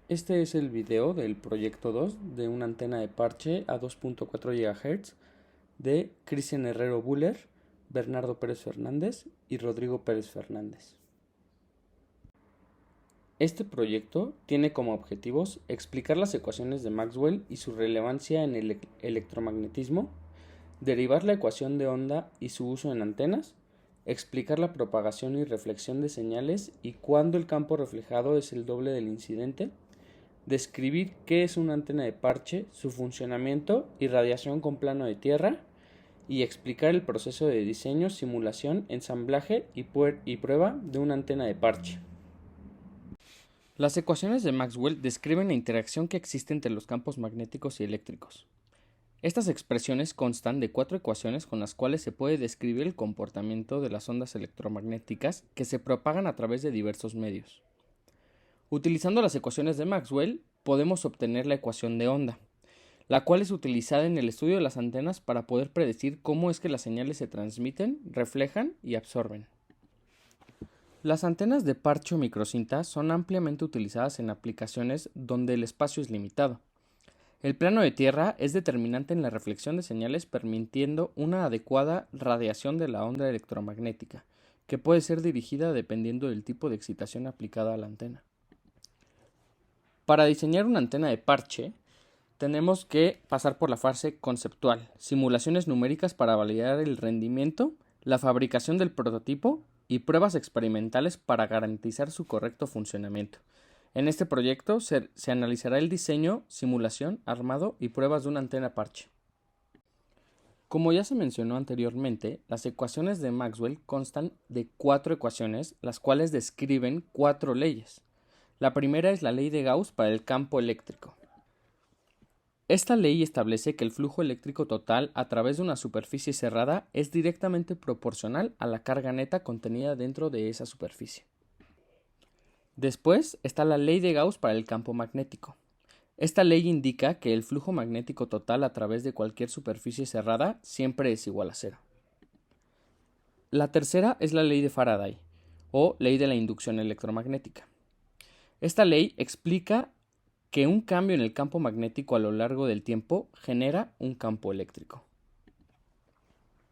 Este es el video del proyecto 2 de una antena de parche a 2.4 GHz de Cristian Herrero Buller, Bernardo Pérez Fernández y Rodrigo Pérez Fernández. Este proyecto tiene como objetivos explicar las ecuaciones de Maxwell y su relevancia en el electromagnetismo, derivar la ecuación de onda y su uso en antenas, explicar la propagación y reflexión de señales y cuándo el campo reflejado es el doble del incidente, describir qué es una antena de parche, su funcionamiento y radiación con plano de tierra, y explicar el proceso de diseño, simulación, ensamblaje y prueba de una antena de parche. Las ecuaciones de Maxwell describen la interacción que existe entre los campos magnéticos y eléctricos. Estas expresiones constan de 4 ecuaciones con las cuales se puede describir el comportamiento de las ondas electromagnéticas que se propagan a través de diversos medios. Utilizando las ecuaciones de Maxwell, podemos obtener la ecuación de onda, la cual es utilizada en el estudio de las antenas para poder predecir cómo es que las señales se transmiten, reflejan y absorben. Las antenas de parche o microcinta son ampliamente utilizadas en aplicaciones donde el espacio es limitado. El plano de tierra es determinante en la reflexión de señales, permitiendo una adecuada radiación de la onda electromagnética, que puede ser dirigida dependiendo del tipo de excitación aplicada a la antena. Para diseñar una antena de parche, tenemos que pasar por la fase conceptual, simulaciones numéricas para validar el rendimiento, la fabricación del prototipo y pruebas experimentales para garantizar su correcto funcionamiento. En este proyecto se analizará el diseño, simulación, armado y pruebas de una antena parche. Como ya se mencionó anteriormente, las ecuaciones de Maxwell constan de 4 ecuaciones, las cuales describen 4 leyes. La primera es la ley de Gauss para el campo eléctrico. Esta ley establece que el flujo eléctrico total a través de una superficie cerrada es directamente proporcional a la carga neta contenida dentro de esa superficie. Después está la ley de Gauss para el campo magnético. Esta ley indica que el flujo magnético total a través de cualquier superficie cerrada siempre es igual a cero. La tercera es la ley de Faraday, o ley de la inducción electromagnética. Esta ley explica que un cambio en el campo magnético a lo largo del tiempo genera un campo eléctrico.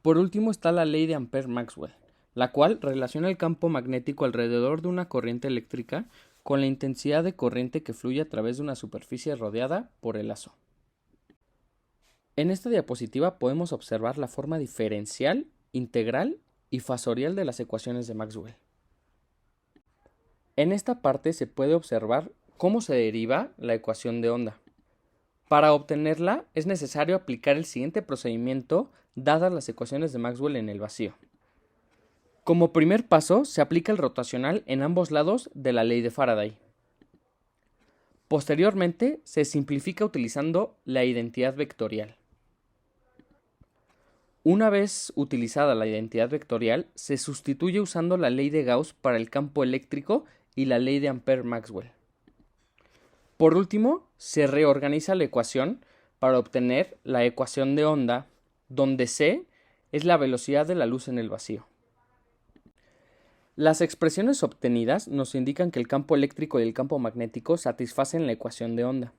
Por último está la ley de Ampère-Maxwell, la cual relaciona el campo magnético alrededor de una corriente eléctrica con la intensidad de corriente que fluye a través de una superficie rodeada por el lazo. En esta diapositiva podemos observar la forma diferencial, integral y fasorial de las ecuaciones de Maxwell. En esta parte se puede observar cómo se deriva la ecuación de onda. Para obtenerla es necesario aplicar el siguiente procedimiento dadas las ecuaciones de Maxwell en el vacío. Como primer paso se aplica el rotacional en ambos lados de la ley de Faraday. Posteriormente se simplifica utilizando la identidad vectorial. Una vez utilizada la identidad vectorial, se sustituye usando la ley de Gauss para el campo eléctrico y la ley de Ampère-Maxwell. Por último, se reorganiza la ecuación para obtener la ecuación de onda, donde c es la velocidad de la luz en el vacío. Las expresiones obtenidas nos indican que el campo eléctrico y el campo magnético satisfacen la ecuación de onda.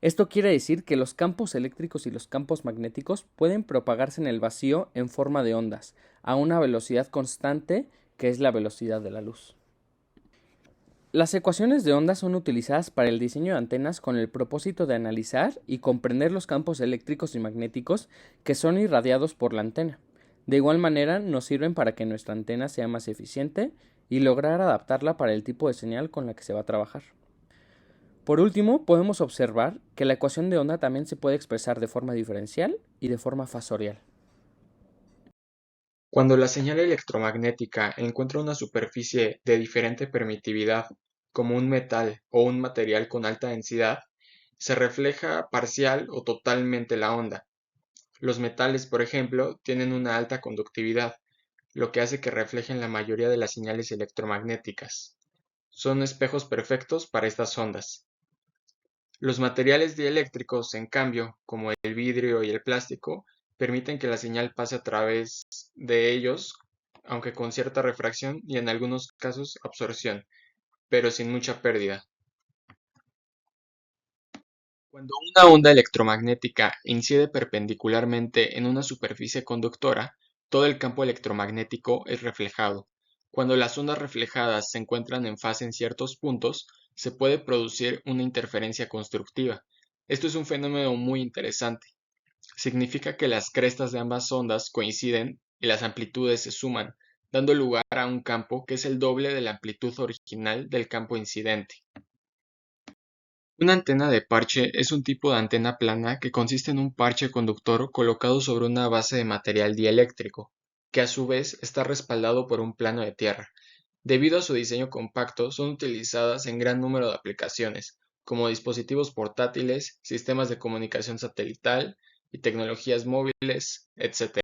Esto quiere decir que los campos eléctricos y los campos magnéticos pueden propagarse en el vacío en forma de ondas, a una velocidad constante que es la velocidad de la luz. Las ecuaciones de onda son utilizadas para el diseño de antenas con el propósito de analizar y comprender los campos eléctricos y magnéticos que son irradiados por la antena. De igual manera, nos sirven para que nuestra antena sea más eficiente y lograr adaptarla para el tipo de señal con la que se va a trabajar. Por último, podemos observar que la ecuación de onda también se puede expresar de forma diferencial y de forma fasorial. Cuando la señal electromagnética encuentra una superficie de diferente permitividad, como un metal o un material con alta densidad, se refleja parcial o totalmente la onda. Los metales, por ejemplo, tienen una alta conductividad, lo que hace que reflejen la mayoría de las señales electromagnéticas. Son espejos perfectos para estas ondas. Los materiales dieléctricos, en cambio, como el vidrio y el plástico, permiten que la señal pase a través de ellos, aunque con cierta refracción y en algunos casos absorción, pero sin mucha pérdida. Cuando una onda electromagnética incide perpendicularmente en una superficie conductora, todo el campo electromagnético es reflejado. Cuando las ondas reflejadas se encuentran en fase en ciertos puntos, se puede producir una interferencia constructiva. Esto es un fenómeno muy interesante. Significa que las crestas de ambas ondas coinciden y las amplitudes se suman, dando lugar a un campo que es el doble de la amplitud original del campo incidente. Una antena de parche es un tipo de antena plana que consiste en un parche conductor colocado sobre una base de material dieléctrico, que a su vez está respaldado por un plano de tierra. Debido a su diseño compacto, son utilizadas en gran número de aplicaciones, como dispositivos portátiles, sistemas de comunicación satelital y tecnologías móviles, etc.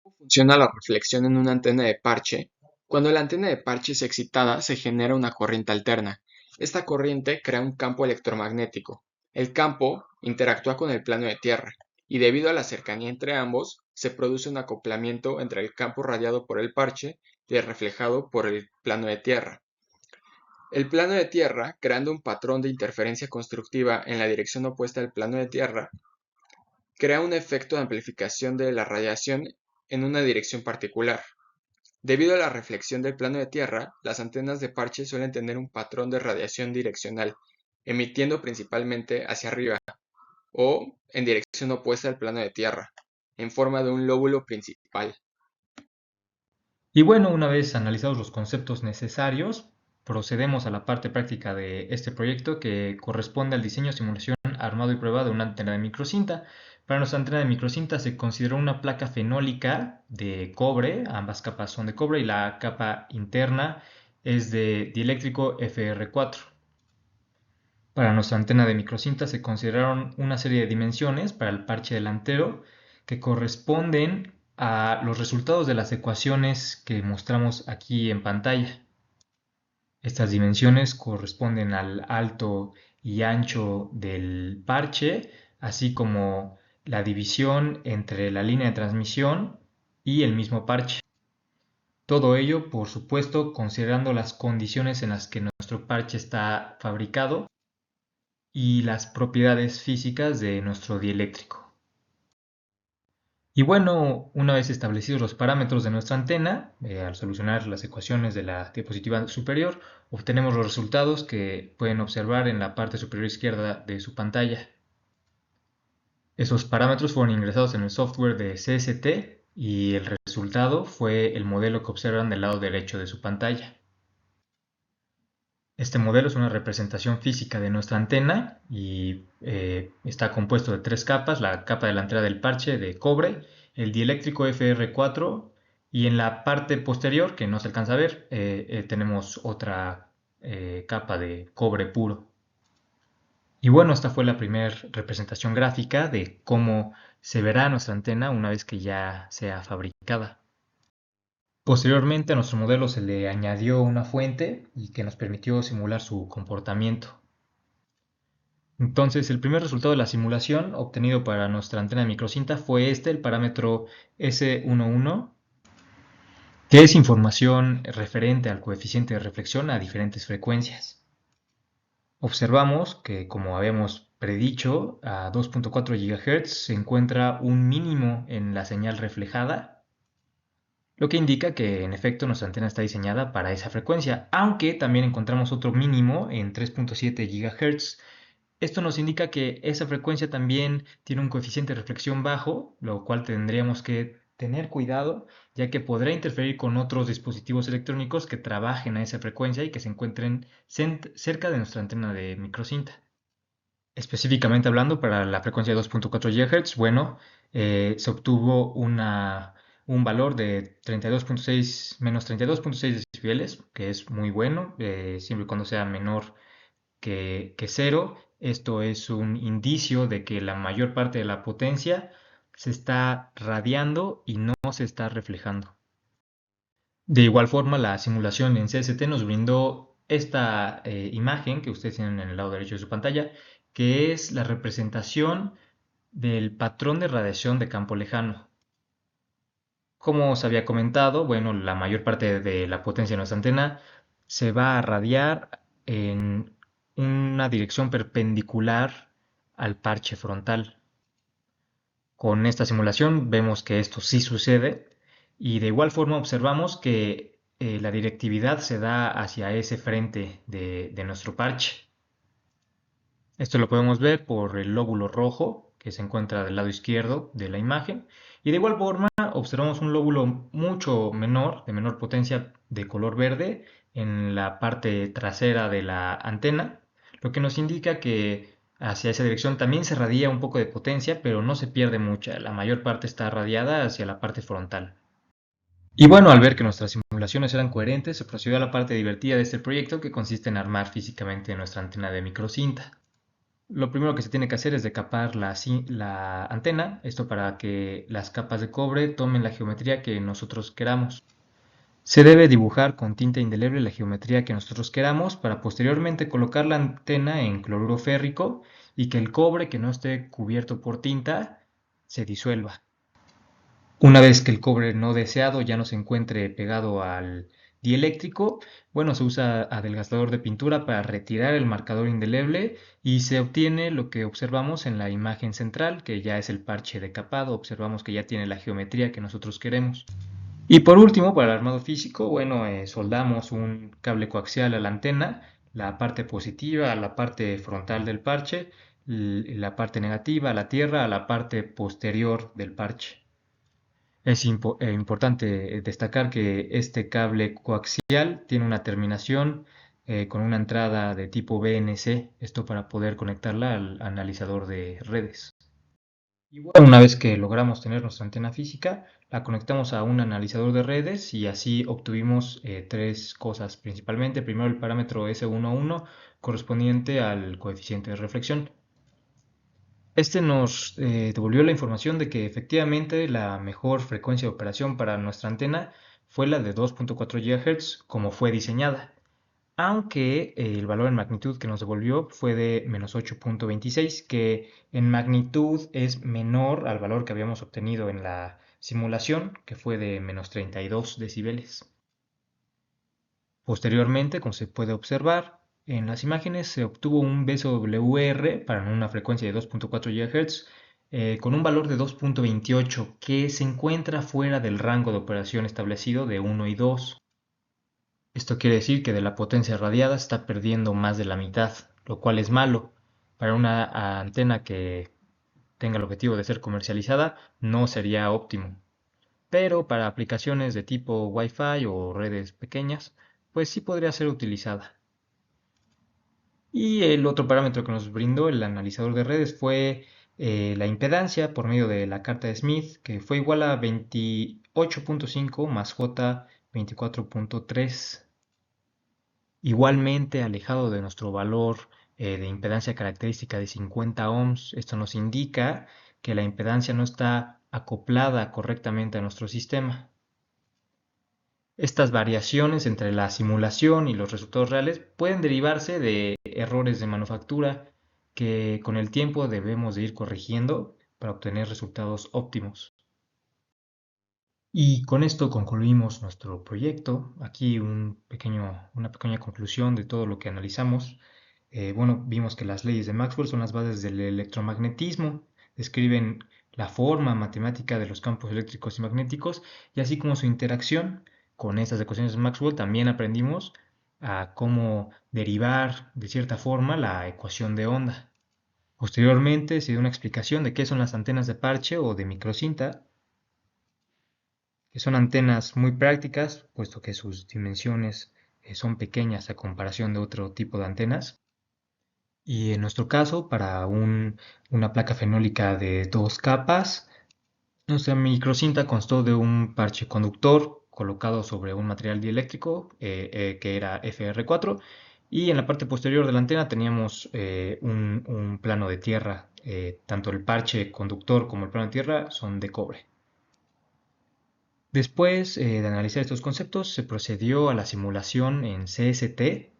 ¿Cómo funciona la reflexión en una antena de parche? Cuando la antena de parche es excitada, se genera una corriente alterna. Esta corriente crea un campo electromagnético. El campo interactúa con el plano de tierra, y debido a la cercanía entre ambos, se produce un acoplamiento entre el campo radiado por el parche y el reflejado por el plano de tierra. El plano de tierra, creando un patrón de interferencia constructiva en la dirección opuesta al plano de tierra, crea un efecto de amplificación de la radiación en una dirección particular. Debido a la reflexión del plano de tierra, las antenas de parche suelen tener un patrón de radiación direccional, emitiendo principalmente hacia arriba o en dirección opuesta al plano de tierra, en forma de un lóbulo principal. Y bueno, una vez analizados los conceptos necesarios, procedemos a la parte práctica de este proyecto que corresponde al diseño, simulación, armado y prueba de una antena de microcinta. Para nuestra antena de microcinta se consideró una placa fenólica de cobre, ambas capas son de cobre y la capa interna es de dieléctrico FR4. Para nuestra antena de microcinta se consideraron una serie de dimensiones para el parche delantero que corresponden a los resultados de las ecuaciones que mostramos aquí en pantalla. Estas dimensiones corresponden al alto y ancho del parche, así como la división entre la línea de transmisión y el mismo parche. Todo ello, por supuesto, considerando las condiciones en las que nuestro parche está fabricado y las propiedades físicas de nuestro dieléctrico. Y bueno, una vez establecidos los parámetros de nuestra antena, al solucionar las ecuaciones de la diapositiva superior, obtenemos los resultados que pueden observar en la parte superior izquierda de su pantalla. Esos parámetros fueron ingresados en el software de CST y el resultado fue el modelo que observan del lado derecho de su pantalla. Este modelo es una representación física de nuestra antena y está compuesto de tres capas: la capa delantera del parche de cobre, el dieléctrico FR4 y en la parte posterior, que no se alcanza a ver, tenemos otra capa de cobre puro. Y bueno, esta fue la primera representación gráfica de cómo se verá nuestra antena una vez que ya sea fabricada. Posteriormente a nuestro modelo se le añadió una fuente y que nos permitió simular su comportamiento. Entonces, el primer resultado de la simulación obtenido para nuestra antena de microcinta fue el parámetro S11, que es información referente al coeficiente de reflexión a diferentes frecuencias. Observamos que, como habíamos predicho, a 2.4 GHz se encuentra un mínimo en la señal reflejada, lo que indica que en efecto nuestra antena está diseñada para esa frecuencia, aunque también encontramos otro mínimo en 3.7 GHz. Esto nos indica que esa frecuencia también tiene un coeficiente de reflexión bajo, lo cual tendríamos que tener cuidado, ya que podrá interferir con otros dispositivos electrónicos que trabajen a esa frecuencia y que se encuentren cerca de nuestra antena de microcinta. Específicamente hablando, para la frecuencia de 2.4 GHz, bueno, se obtuvo un valor de 32.6 menos 32.6 decibeles, que es muy bueno, siempre y cuando sea menor que 0. Esto es un indicio de que la mayor parte de la potencia se está radiando y no se está reflejando. De igual forma, la simulación en CST nos brindó esta imagen que ustedes tienen en el lado derecho de su pantalla, que es la representación del patrón de radiación de campo lejano. Como os había comentado, bueno, la mayor parte de la potencia de nuestra antena se va a radiar en un una dirección perpendicular al parche frontal. Con esta simulación vemos que esto sí sucede y de igual forma observamos que la directividad se da hacia ese frente de nuestro parche. Esto lo podemos ver por el lóbulo rojo que se encuentra del lado izquierdo de la imagen, y de igual forma observamos un lóbulo mucho menor, de menor potencia, de color verde en la parte trasera de la antena, lo que nos indica que hacia esa dirección también se radia un poco de potencia, pero no se pierde mucha, la mayor parte está radiada hacia la parte frontal. Y bueno, al ver que nuestras simulaciones eran coherentes, se procedió a la parte divertida de este proyecto, que consiste en armar físicamente nuestra antena de microcinta. Lo primero que se tiene que hacer es decapar la antena, esto para que las capas de cobre tomen la geometría que nosotros queramos. Se debe dibujar con tinta indeleble la geometría que nosotros queramos para posteriormente colocar la antena en cloruro férrico y que el cobre que no esté cubierto por tinta se disuelva. Una vez que el cobre no deseado ya no se encuentre pegado al dieléctrico, bueno, se usa adelgazador de pintura para retirar el marcador indeleble y se obtiene lo que observamos en la imagen central, que ya es el parche decapado. Observamos que ya tiene la geometría que nosotros queremos. Y por último, para el armado físico, bueno, soldamos un cable coaxial a la antena, la parte positiva a la parte frontal del parche, la parte negativa a la tierra, a la parte posterior del parche. Es importante destacar que este cable coaxial tiene una terminación con una entrada de tipo BNC, esto para poder conectarla al analizador de redes. Y bueno, una vez que logramos tener nuestra antena física, la conectamos a un analizador de redes y así obtuvimos tres cosas principalmente. Primero, el parámetro S11 correspondiente al coeficiente de reflexión. Este nos devolvió la información de que efectivamente la mejor frecuencia de operación para nuestra antena fue la de 2.4 GHz como fue diseñada, aunque el valor en magnitud que nos devolvió fue de menos 8.26, que en magnitud es menor al valor que habíamos obtenido en la simulación, que fue de menos 32 decibeles. Posteriormente, como se puede observar en las imágenes, se obtuvo un BSWR para una frecuencia de 2.4 GHz con un valor de 2.28, que se encuentra fuera del rango de operación establecido de 1 y 2. Esto quiere decir que de la potencia radiada está perdiendo más de la mitad, lo cual es malo. Para una antena que tenga el objetivo de ser comercializada, no sería óptimo. Pero para aplicaciones de tipo Wi-Fi o redes pequeñas, pues sí podría ser utilizada. Y el otro parámetro que nos brindó el analizador de redes fue la impedancia por medio de la carta de Smith, que fue igual a 28.5 más J 24.3. Igualmente alejado de nuestro valor de impedancia característica de 50 ohms. Esto nos indica que la impedancia no está acoplada correctamente a nuestro sistema. Estas variaciones entre la simulación y los resultados reales pueden derivarse de errores de manufactura que con el tiempo debemos de ir corrigiendo para obtener resultados óptimos. Y con esto concluimos nuestro proyecto. Aquí una pequeña conclusión de todo lo que analizamos. Bueno, vimos que las leyes de Maxwell son las bases del electromagnetismo, describen la forma matemática de los campos eléctricos y magnéticos, y así como su interacción con estas ecuaciones de Maxwell, también aprendimos a cómo derivar de cierta forma la ecuación de onda. Posteriormente se dio una explicación de qué son las antenas de parche o de microcinta, que son antenas muy prácticas, puesto que sus dimensiones son pequeñas a comparación de otro tipo de antenas. Y en nuestro caso, para una placa fenólica de 2 capas, nuestra microcinta constó de un parche conductor colocado sobre un material dieléctrico que era FR4, y en la parte posterior de la antena teníamos un plano de tierra. Tanto el parche conductor como el plano de tierra son de cobre. Después de analizar estos conceptos, se procedió a la simulación en CST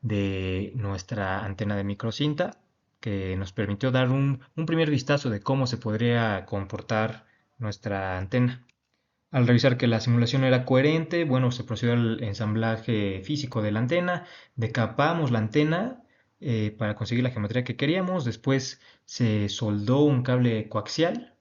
de nuestra antena de microcinta, que nos permitió dar un primer vistazo de cómo se podría comportar nuestra antena. Al revisar que la simulación era coherente, bueno, se procedió al ensamblaje físico de la antena, decapamos la antena para conseguir la geometría que queríamos. Después se soldó un cable coaxial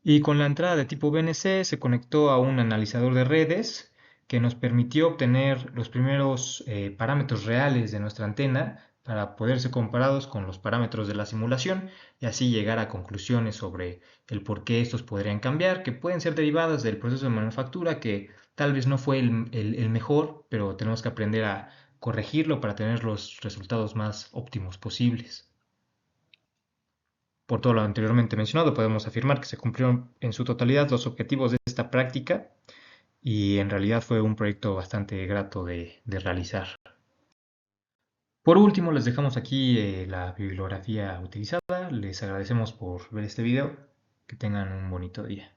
y con la entrada de tipo BNC se conectó a un analizador de redes que nos permitió obtener los primeros parámetros reales de nuestra antena para poder ser comparados con los parámetros de la simulación y así llegar a conclusiones sobre el por qué estos podrían cambiar, que pueden ser derivadas del proceso de manufactura, que tal vez no fue el mejor, pero tenemos que aprender a corregirlo para tener los resultados más óptimos posibles. Por todo lo anteriormente mencionado, podemos afirmar que se cumplieron en su totalidad los objetivos de esta práctica y en realidad fue un proyecto bastante grato de realizar. Por último, les dejamos aquí la bibliografía utilizada. Les agradecemos por ver este video. Que tengan un bonito día.